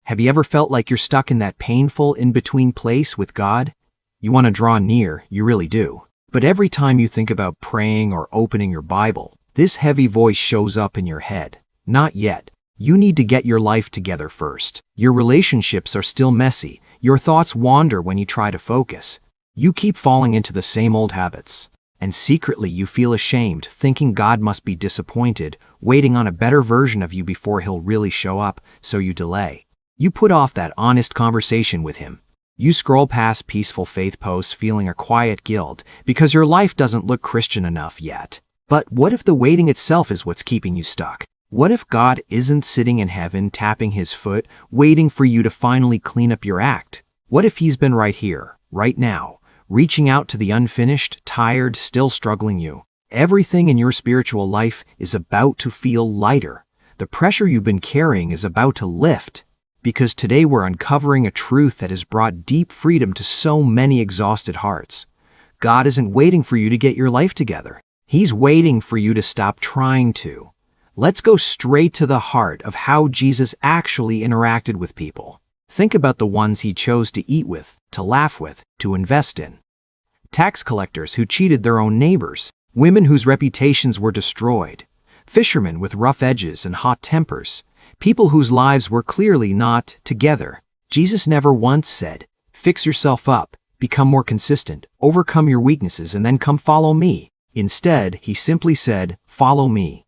Have you ever felt like you're stuck in that painful in-between place with God? You want to draw near, you really do. But every time you think about praying or opening your Bible, this heavy voice shows up in your head. Not yet. You need to get your life together first. Your relationships are still messy. Your thoughts wander when you try to focus. You keep falling into the same old habits. And secretly you feel ashamed, thinking God must be disappointed, waiting on a better version of you before he'll really show up, so you delay. You put off that honest conversation with him. You scroll past peaceful faith posts feeling a quiet guilt because your life doesn't look Christian enough yet. But what if the waiting itself is what's keeping you stuck? What if God isn't sitting in heaven tapping his foot, waiting for you to finally clean up your act? What if he's been right here, right now, reaching out to the unfinished, tired, still struggling you? Everything in your spiritual life is about to feel lighter. The pressure you've been carrying is about to lift. Because today we're uncovering a truth that has brought deep freedom to so many exhausted hearts. God isn't waiting for you to get your life together. He's waiting for you to stop trying to. Let's go straight to the heart of how Jesus actually interacted with people. Think about the ones he chose to eat with, to laugh with, to invest in. Tax collectors who cheated their own neighbors, women whose reputations were destroyed, fishermen with rough edges and hot tempers, people whose lives were clearly not together. Jesus never once said, "Fix yourself up, become more consistent, overcome your weaknesses, and then come follow me." Instead, he simply said, "Follow me."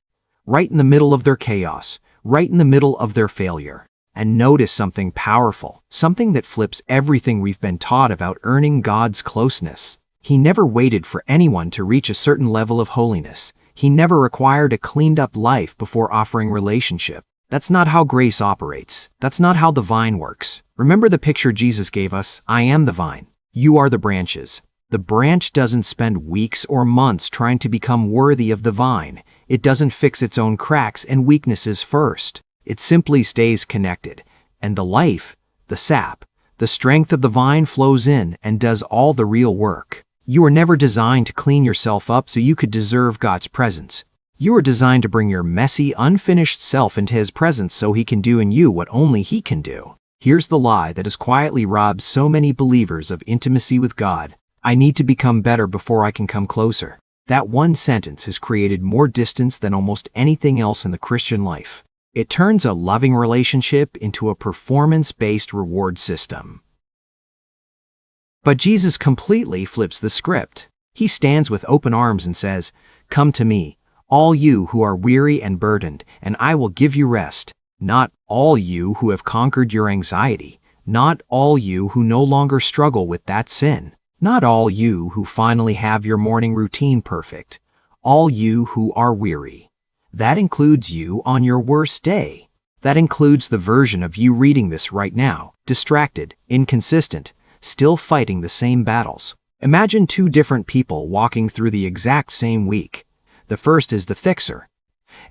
Right in the middle of their chaos, right in the middle of their failure. And notice something powerful, something that flips everything we've been taught about earning God's closeness. He never waited for anyone to reach a certain level of holiness. He never required a cleaned-up life before offering relationship. That's not how grace operates. That's not how the vine works. Remember the picture Jesus gave us? I am the vine. You are the branches. The branch doesn't spend weeks or months trying to become worthy of the vine. It doesn't fix its own cracks and weaknesses first. It simply stays connected. And the life, the sap, the strength of the vine flows in and does all the real work. You were never designed to clean yourself up so you could deserve God's presence. You were designed to bring your messy, unfinished self into his presence so he can do in you what only he can do. Here's the lie that has quietly robbed so many believers of intimacy with God. I need to become better before I can come closer. That one sentence has created more distance than almost anything else in the Christian life. It turns a loving relationship into a performance-based reward system. But Jesus completely flips the script. He stands with open arms and says, "Come to me, all you who are weary and burdened, and I will give you rest." Not all you who have conquered your anxiety. Not all you who no longer struggle with that sin. Not all you who finally have your morning routine perfect. All you who are weary. That includes you on your worst day. That includes the version of you reading this right now, distracted, inconsistent, still fighting the same battles. Imagine two different people walking through the exact same week. The first is the fixer.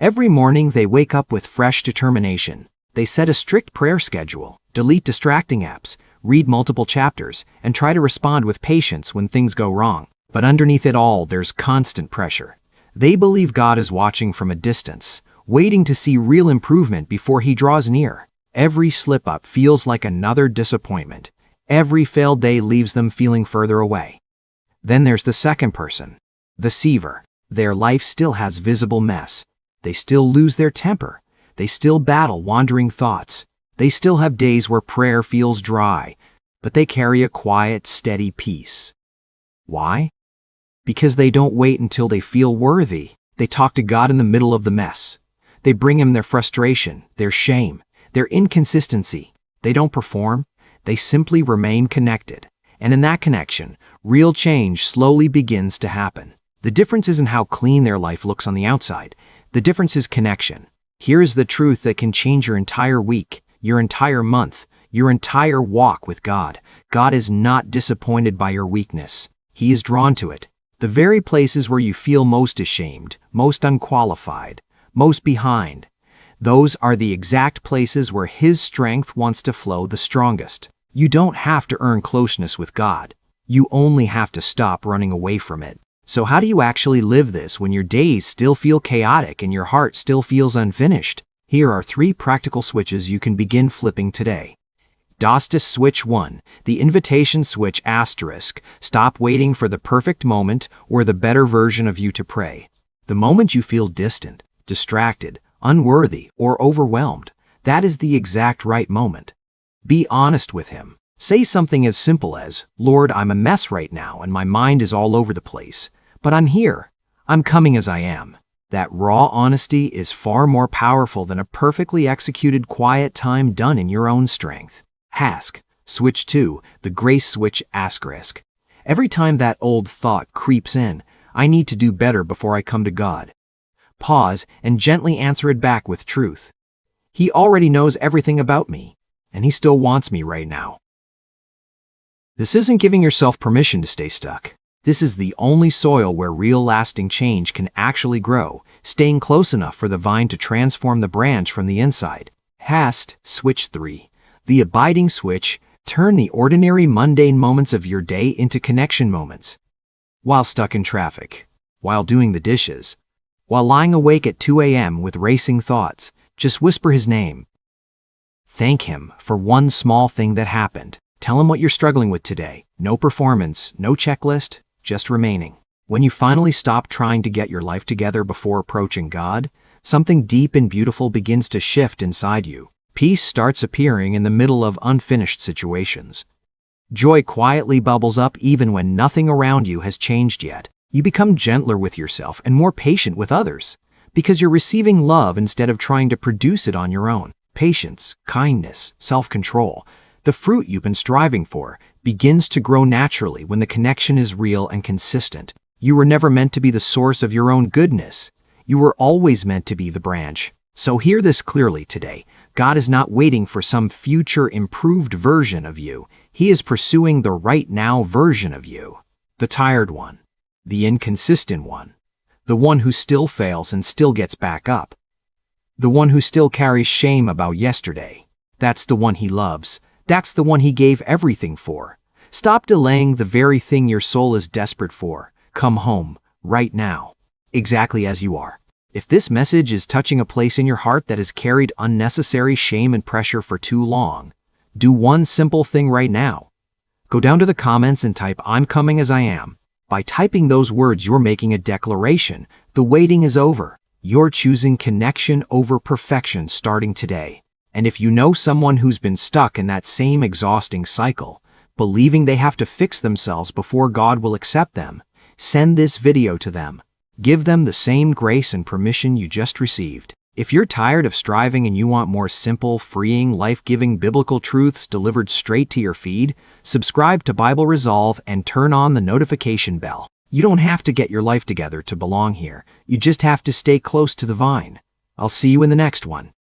Every morning they wake up with fresh determination. They set a strict prayer schedule, delete distracting apps, read multiple chapters, and try to respond with patience when things go wrong. But underneath it all, there's constant pressure. They believe God is watching from a distance, waiting to see real improvement before he draws near. Every slip-up feels like another disappointment. Every failed day leaves them feeling further away. Then there's the second person, the siever. Their life still has visible mess. They still lose their temper. They still battle wandering thoughts. They still have days where prayer feels dry, but they carry a quiet, steady peace. Why? Because they don't wait until they feel worthy. They talk to God in the middle of the mess. They bring him their frustration, their shame, their inconsistency. They don't perform. They simply remain connected. And in that connection, real change slowly begins to happen. The difference isn't how clean their life looks on the outside. The difference is connection. Here is the truth that can change your entire week, your entire month, your entire walk with God. God is not disappointed by your weakness. He is drawn to it. The very places where you feel most ashamed, most unqualified, most behind. Those are the exact places where his strength wants to flow the strongest. You don't have to earn closeness with God. You only have to stop running away from it. So how do you actually live this when your days still feel chaotic and your heart still feels unfinished? Here are 3 practical switches you can begin flipping today. Dostis switch 1, the invitation switch asterisk. Stop waiting for the perfect moment or the better version of you to pray. The moment you feel distant, distracted, unworthy, or overwhelmed, that is the exact right moment. Be honest with him. Say something as simple as, "Lord, I'm a mess right now and my mind is all over the place, but I'm here. I'm coming as I am." That raw honesty is far more powerful than a perfectly executed quiet time done in your own strength. Ask. Switch 2, the grace switch asterisk. Every time that old thought creeps in, I need to do better before I come to God. Pause and gently answer it back with truth. He already knows everything about me, and he still wants me right now. This isn't giving yourself permission to stay stuck. This is the only soil where real lasting change can actually grow, staying close enough for the vine to transform the branch from the inside. Switch 3. The abiding switch. Turn the ordinary mundane moments of your day into connection moments. While stuck in traffic, while doing the dishes, while lying awake at 2 a.m. with racing thoughts, just whisper his name. Thank him for one small thing that happened. Tell him what you're struggling with today. No performance, no checklist, just remaining. When you finally stop trying to get your life together before approaching God, something deep and beautiful begins to shift inside you. Peace starts appearing in the middle of unfinished situations. Joy quietly bubbles up even when nothing around you has changed yet. You become gentler with yourself and more patient with others, because you're receiving love instead of trying to produce it on your own. Patience, kindness, self-control, the fruit you've been striving for, begins to grow naturally when the connection is real and consistent. You were never meant to be the source of your own goodness. You were always meant to be the branch. So hear this clearly today. God is not waiting for some future improved version of you. He is pursuing the right now version of you. The tired one, the inconsistent one, the one who still fails and still gets back up, the one who still carries shame about yesterday. That's the one he loves. That's the one he gave everything for. Stop delaying the very thing your soul is desperate for. Come home, right now, exactly as you are. If this message is touching a place in your heart that has carried unnecessary shame and pressure for too long, do one simple thing right now. Go down to the comments and type "I'm coming as I am." By typing those words, you're making a declaration. The waiting is over. You're choosing connection over perfection starting today. And if you know someone who's been stuck in that same exhausting cycle, believing they have to fix themselves before God will accept them, send this video to them. Give them the same grace and permission you just received. If you're tired of striving and you want more simple, freeing, life-giving biblical truths delivered straight to your feed, subscribe to Bible Resolve and turn on the notification bell. You don't have to get your life together to belong here. You just have to stay close to the vine. I'll see you in the next one.